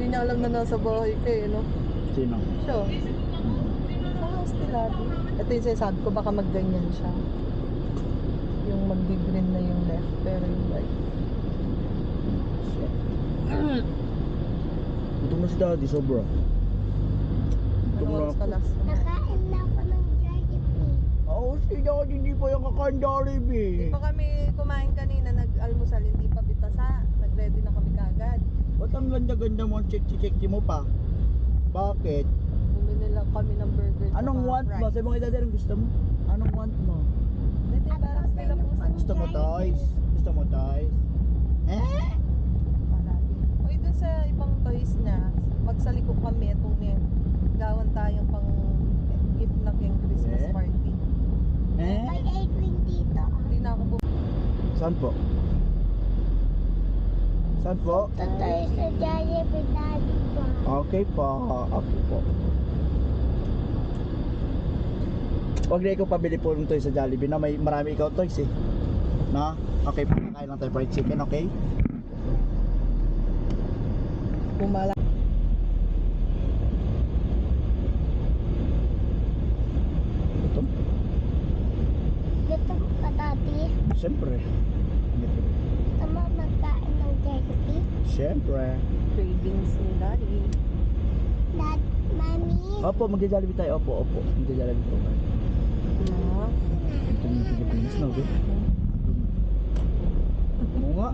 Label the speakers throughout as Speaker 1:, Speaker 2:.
Speaker 1: niya alam na nasa bahay ka eh, no?
Speaker 2: Sino?
Speaker 1: Siya. Sa house ni Lati. Ito yung sinasabi ko, baka magganyan siya. Yung mag-green na yung left, pero yung right.
Speaker 2: Gutom na si daddy, sobra. Gutom
Speaker 1: Ano
Speaker 2: na
Speaker 1: oras ka
Speaker 2: ako.
Speaker 1: last?
Speaker 3: Nakain na ako ng Jollibee.
Speaker 2: Oo, si daddy, hindi pa yung kakain Jollibee.
Speaker 1: Hindi pa kami kumain kanina, nag-almusal, hindi pa bitasa. Nag-ready na kami kagad.
Speaker 2: Ba't ang ganda-ganda mo, check mo pa? Bakit?
Speaker 1: Bumili lang kami ng burger.
Speaker 2: Anong
Speaker 1: tsaka
Speaker 2: want mo?
Speaker 1: fries.
Speaker 2: Sabi mo kay daddy, anong gusto mo? Anong want mo?
Speaker 1: Hindi, parang nila po sa
Speaker 2: Gusto mo toys? Gusto mo toys?
Speaker 1: palagi. O ito sa ibang toys niya, magsaliko kami itong gawan tayong pang gift na king Christmas
Speaker 2: Eh?
Speaker 1: party.
Speaker 3: May 8 wing dito.
Speaker 1: Hindi na ako
Speaker 2: Saan po? Saan po?
Speaker 3: Totoo sa Jollibee daddy ko.
Speaker 2: Okay po. Okay po. Huwag na ikaw pabili po ng toys sa Jollibee na may marami ikaw toys eh. Na? Okay po. Kain lang tayo fried chicken, okay?
Speaker 1: pumala.
Speaker 2: Ito?
Speaker 3: Gutom ka daddy.
Speaker 2: Siyempre.
Speaker 3: Gusto mo magkain ng Jollibee?
Speaker 2: Siyempre.
Speaker 1: Cravings ni Daddy.
Speaker 3: Dad, mami.
Speaker 2: Opo, magja-Jollibee tayo. Opo. Magja-Jollibee po.
Speaker 1: Na.
Speaker 2: Ito yung Pilipinas na, okay? Oo nga.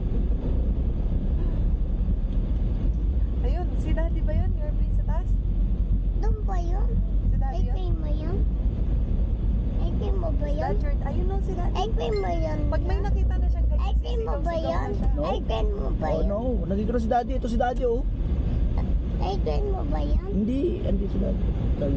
Speaker 1: Ayun, si Daddy ba yun? Your place sa taas?
Speaker 3: Doon ba yun?
Speaker 1: Si Daddy yun?
Speaker 3: Ay-cream mo yun? Ay-cream mo ba yun?
Speaker 1: Daddy, ayun no, si Daddy.
Speaker 3: Ay-cream mo yun?
Speaker 1: Pag may nakita na siyang ganyan,
Speaker 3: Ay-cream mo ba
Speaker 1: sisigaw-sigaw
Speaker 3: yun?
Speaker 1: na siya.
Speaker 2: No?
Speaker 3: Ay-cream mo ba
Speaker 2: Oh
Speaker 3: yun?
Speaker 2: no, nandito na si daddy. Ito si daddy oh.
Speaker 3: Ay-cream mo ba yun?
Speaker 2: Hindi si daddy. Daddy.